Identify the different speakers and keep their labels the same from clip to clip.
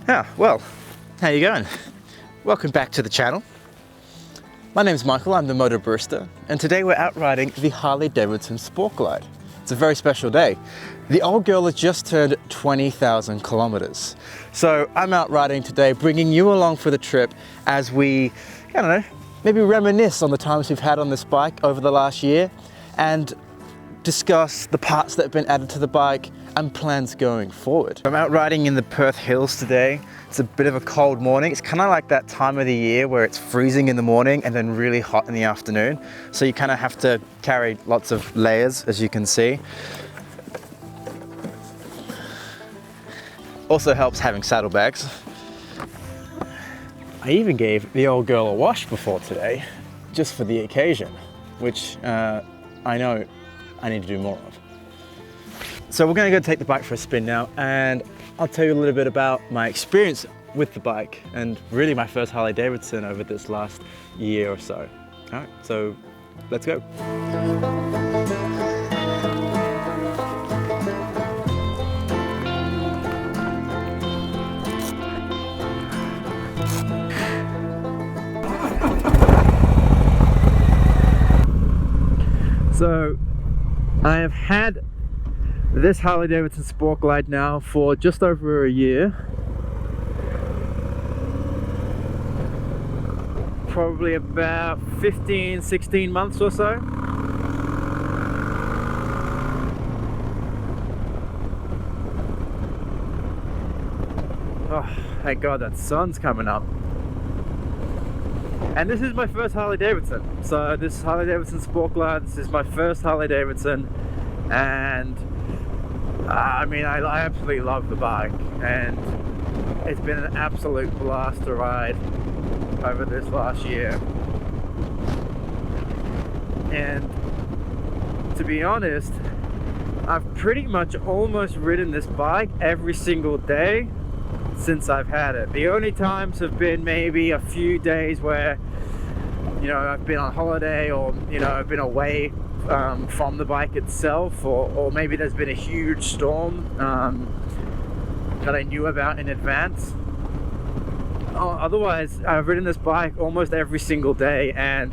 Speaker 1: Well, how you going? Welcome back to the channel. My name's Michael, I'm the Motor Barista, and today we're out riding the Harley-Davidson Sport Glide. It's a very special day. The old girl has just turned 20,000 kilometers. So I'm out riding today, bringing you along for the trip as we, maybe reminisce on the times we've had on this bike over the last year and discuss the parts that have been added to the bike and plans going forward. I'm out riding in the Perth Hills today. It's a bit of a cold morning. It's kind of like that time of the year where it's freezing in the morning and then really hot in the afternoon. So you kind of have to carry lots of layers, as you can see. Also helps having saddlebags. I even gave the old girl a wash before today, just for the occasion, which I know I need to do more of. So we're going to go take the bike for a spin now, and I'll tell you a little bit about my experience with the bike and really my first Harley-Davidson over this last year or so. All right, so let's go. So I have had this Harley-Davidson Sport Glide now for just over a year. Probably about 15, 16 months or so. Oh, thank God that sun's coming up. And this is my first Harley-Davidson. So this Harley-Davidson Sport Glide, this is my first Harley-Davidson, and I absolutely love the bike, and it's been an absolute blast to ride over this last year. And to be honest, I've pretty much almost ridden this bike every single day since I've had it. The only times have been maybe a few days where, I've been on holiday, or, I've been away from the bike itself, or maybe there's been a huge storm that I knew about in advance. Otherwise, I've ridden this bike almost every single day, and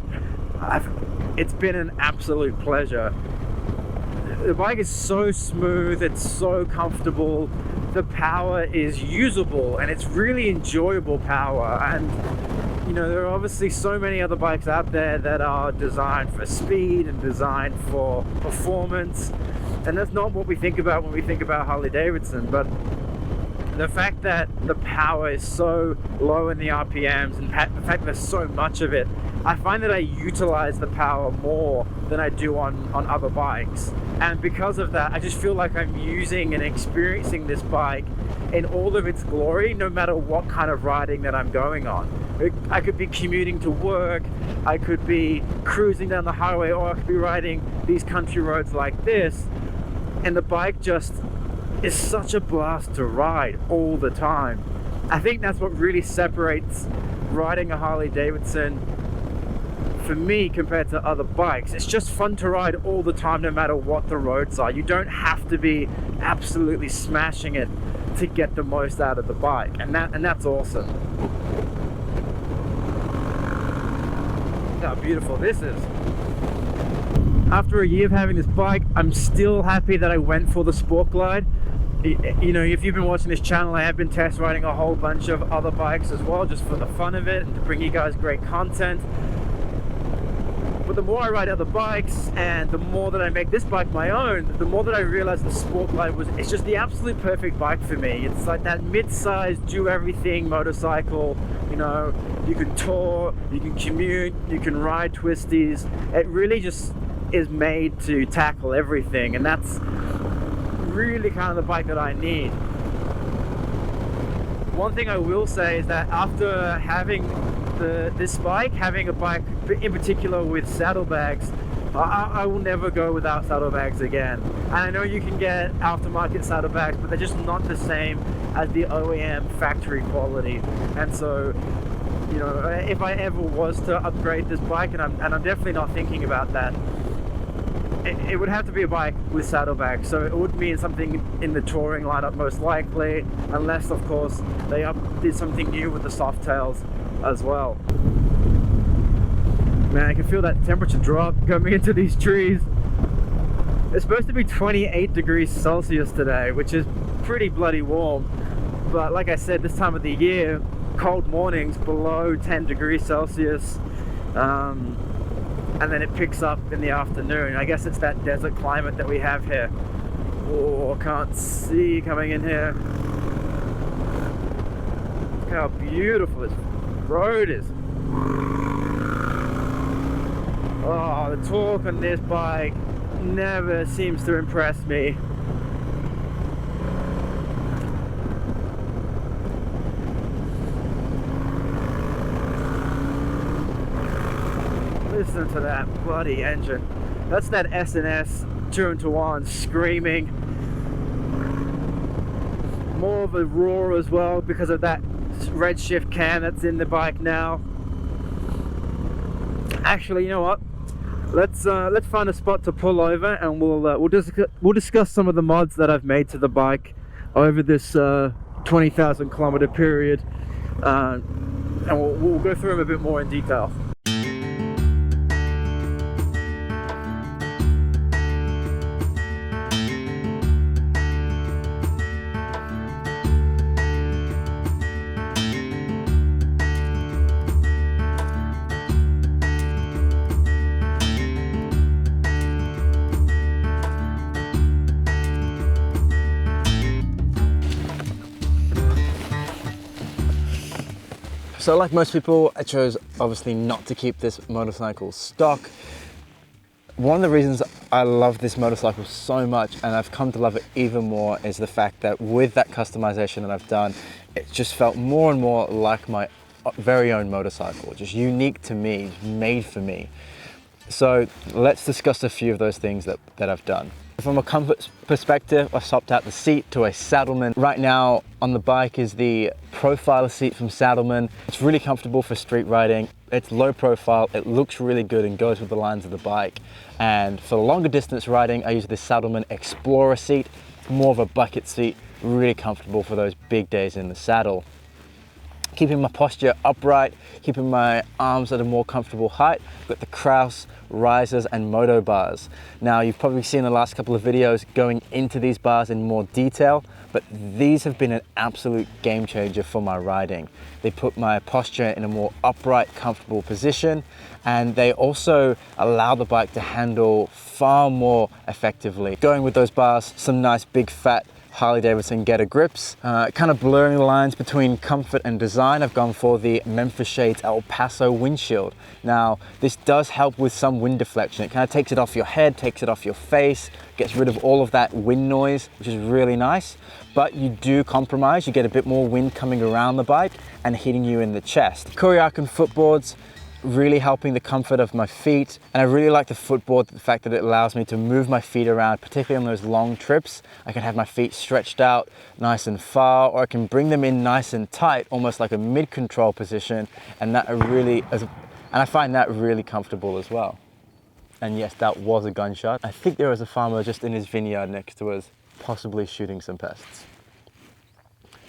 Speaker 1: it's been an absolute pleasure. The bike is so smooth, it's so comfortable, the power is usable, and it's really enjoyable power. And there are obviously so many other bikes out there that are designed for speed and designed for performance, and that's not what we think about when we think about Harley-Davidson. But the fact that the power is so low in the RPMs, and the fact there's so much of it, I find that I utilize the power more than I do on other bikes. And because of that, I just feel like I'm using and experiencing this bike in all of its glory, no matter what kind of riding that I'm going on. I could be commuting to work, I could be cruising down the highway, or I could be riding these country roads like this, and the bike just is such a blast to ride all the time. I think that's what really separates riding a Harley-Davidson for me compared to other bikes. It's just fun to ride all the time, no matter what the roads are. You don't have to be absolutely smashing it to get the most out of the bike, and that's awesome. How beautiful this is. After a year of having this bike, I'm still happy that I went for the Sport Glide. If you've been watching this channel, I have been test riding a whole bunch of other bikes as well, just for the fun of it and to bring you guys great content. But the more I ride other bikes, and the more that I make this bike my own, the more that I realize the Sport Glide it's just the absolute perfect bike for me. It's like that mid-sized, do-everything motorcycle. You can tour, you can commute, you can ride twisties. It really just is made to tackle everything, and that's really kind of the bike that I need. One thing I will say is that after having this bike, having a bike in particular with saddlebags, I will never go without saddlebags again. And I know you can get aftermarket saddlebags, but they're just not the same as the OEM factory quality. And so, if I ever was to upgrade this bike, and I'm definitely not thinking about that, it would have to be a bike with saddlebags, so it would mean something in the touring lineup most likely, unless of course they did something new with the Softails as well. Man, I can feel that temperature drop coming into these trees. It's supposed to be 28 degrees Celsius today, which is pretty bloody warm, but like I said, this time of the year, cold mornings below 10 degrees Celsius, and then it picks up in the afternoon. I guess it's that desert climate that we have here. Oh, I can't see coming in here. Look how beautiful this road is. Oh, the torque on this bike never seems to impress me. Listen to that bloody engine. That's that S&S 2-in-1 screaming. More of a roar as well because of that Redshift cam that's in the bike now. Actually, you know what? Let's find a spot to pull over, and we'll discuss some of the mods that I've made to the bike over this 20,000 kilometer period, and we'll go through them a bit more in detail.
Speaker 2: So like most people, I chose obviously not to keep this motorcycle stock. One of the reasons I love this motorcycle so much, and I've come to love it even more, is the fact that with that customization that I've done, it just felt more and more like my very own motorcycle, just unique to me, made for me. So let's discuss a few of those things that I've done. From a comfort perspective, I've swapped out the seat to a Saddlemen. Right now on the bike is the Profiler seat from Saddlemen. It's really comfortable for street riding. It's low profile, it looks really good and goes with the lines of the bike. And for longer distance riding, I use the Saddlemen Explorer seat, more of a bucket seat, really comfortable for those big days in the saddle. Keeping my posture upright, keeping my arms at a more comfortable height. Got the Kraus risers and moto bars. Now you've probably seen the last couple of videos going into these bars in more detail, but these have been an absolute game changer for my riding. They put my posture in a more upright, comfortable position, and they also allow the bike to handle far more effectively. Going with those bars, some nice big fat Harley-Davidson Getter grips. Kind of blurring the lines between comfort and design, I've gone for the Memphis Shades El Paso windshield. Now, this does help with some wind deflection. It kind of takes it off your head, takes it off your face, gets rid of all of that wind noise, which is really nice. But you do compromise, you get a bit more wind coming around the bike and hitting you in the chest. Kuryakyn footboards, really helping the comfort of my feet. And I really like the footboard, the fact that it allows me to move my feet around, particularly on those long trips. I can have my feet stretched out nice and far, or I can bring them in nice and tight, almost like a mid-control position. And I find that really comfortable as well. And yes, that was a gunshot. I think there was a farmer just in his vineyard next to us, possibly shooting some pests.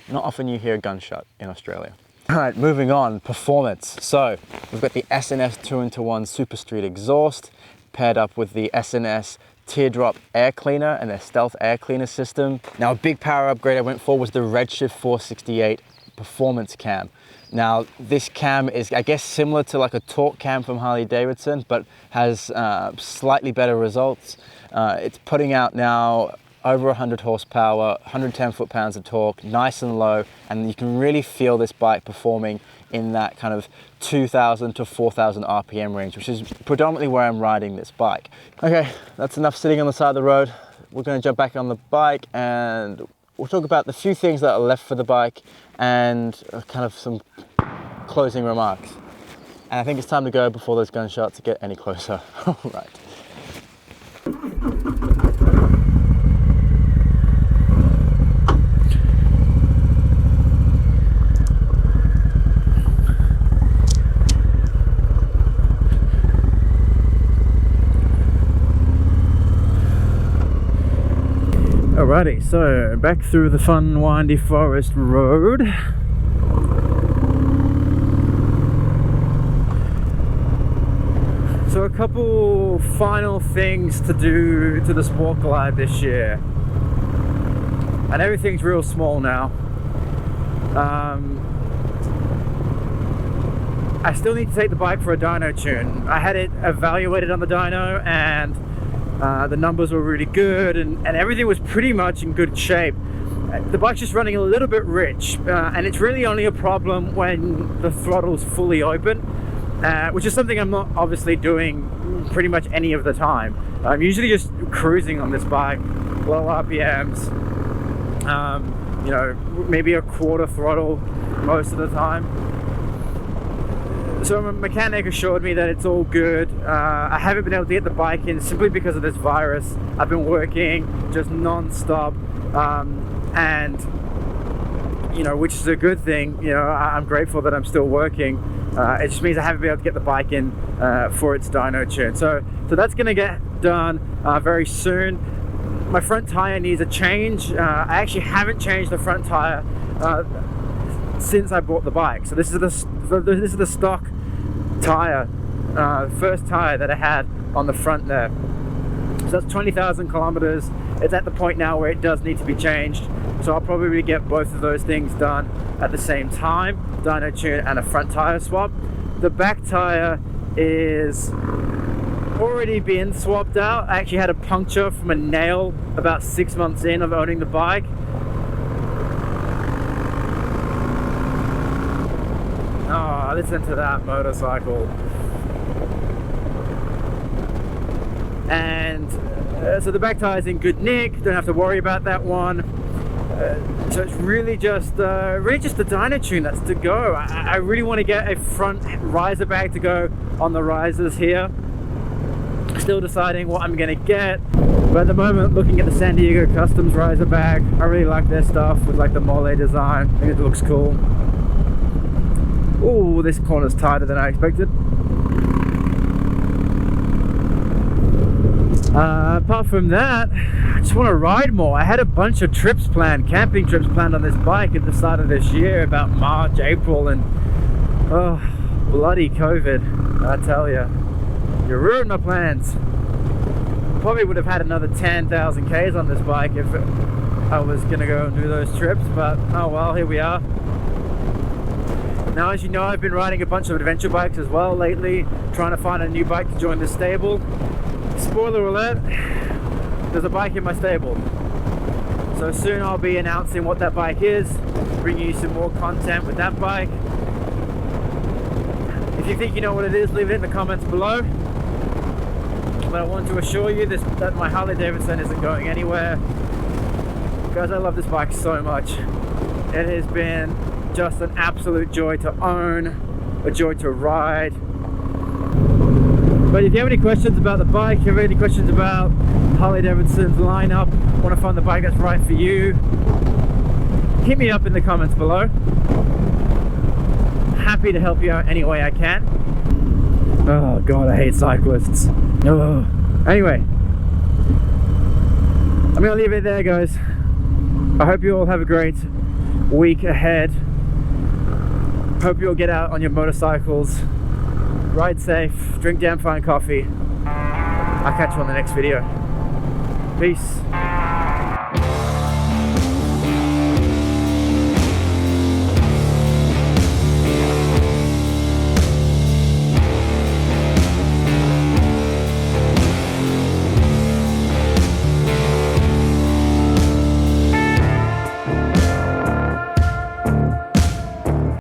Speaker 2: Not often you hear a gunshot in Australia. All right, moving on, performance. So we've got the S&S 2-in-1 Super Street exhaust paired up with the S&S Teardrop air cleaner and their Stealth air cleaner system. Now a big power upgrade I went for was the Redshift 468 performance cam. Now this cam is, I guess, similar to like a torque cam from Harley-Davidson, but has slightly better results. It's putting out now over 100 horsepower, 110 foot-pounds of torque, nice and low, and you can really feel this bike performing in that kind of 2,000 to 4,000 RPM range, which is predominantly where I'm riding this bike. Okay, that's enough sitting on the side of the road. We're going to jump back on the bike and we'll talk about the few things that are left for the bike and kind of some closing remarks. And I think it's time to go before those gunshots get any closer. All right.
Speaker 1: Alrighty, so back through the fun windy forest road. So a couple final things to do to the Sport Glide this year, and everything's real small now. I still need to take the bike for a dyno tune. I had it evaluated on the dyno, and the numbers were really good, and everything was pretty much in good shape. The bike's just running a little bit rich, and it's really only a problem when the throttle's fully open, which is something I'm not obviously doing pretty much any of the time. I'm usually just cruising on this bike, low RPMs, you know, maybe a quarter throttle most of the time. So my mechanic assured me that it's all good. I haven't been able to get the bike in simply because of this virus. I've been working just non-stop, and you know, which is a good thing. You know, I'm grateful that I'm still working. It just means I haven't been able to get the bike in for its dyno tune. So that's going to get done very soon. My front tire needs a change. I actually haven't changed the front tire since I bought the bike. So this is the stock tire, first tire that I had on the front there. So that's 20,000 kilometers. It's at the point now where it does need to be changed. So I'll probably get both of those things done at the same time, dyno tune and a front tire swap. The back tire is already been swapped out. I actually had a puncture from a nail about 6 months in of owning the bike. Oh, listen to that motorcycle. And so the back tire is in good nick, don't have to worry about that one. So it's really just the dyno tune that's to go. I really want to get a front riser bag to go on the risers here. Still deciding what I'm going to get, but at the moment looking at the San Diego Customs riser bag. I really like their stuff with like the mole design. I think it looks cool. Oh, this corner's tighter than I expected. Apart from that, I just want to ride more. I had a bunch of trips planned, camping trips planned on this bike at the start of this year, about March, April, and oh, bloody COVID, I tell you. You ruined my plans. Probably would have had another 10,000 Ks on this bike if I was going to go and do those trips, but oh well, here we are. Now, as you know, I've been riding a bunch of adventure bikes as well lately, trying to find a new bike to join the stable. Spoiler alert, there's a bike in my stable. So soon I'll be announcing what that bike is, bringing you some more content with that bike. If you think you know what it is, leave it in the comments below. But I want to assure you that my Harley Davidson isn't going anywhere. Guys, I love this bike so much. It has been just an absolute joy to own, a joy to ride. But if you have any questions about the bike, if you have any questions about Harley Davidson's lineup, want to find the bike that's right for you, hit me up in the comments below. Happy to help you out any way I can. Oh god, I hate cyclists. Oh. Anyway, I'm gonna leave it there, guys. I hope you all have a great week ahead. Hope you all get out on your motorcycles, ride safe, drink damn fine coffee. I'll catch you on the next video. Peace.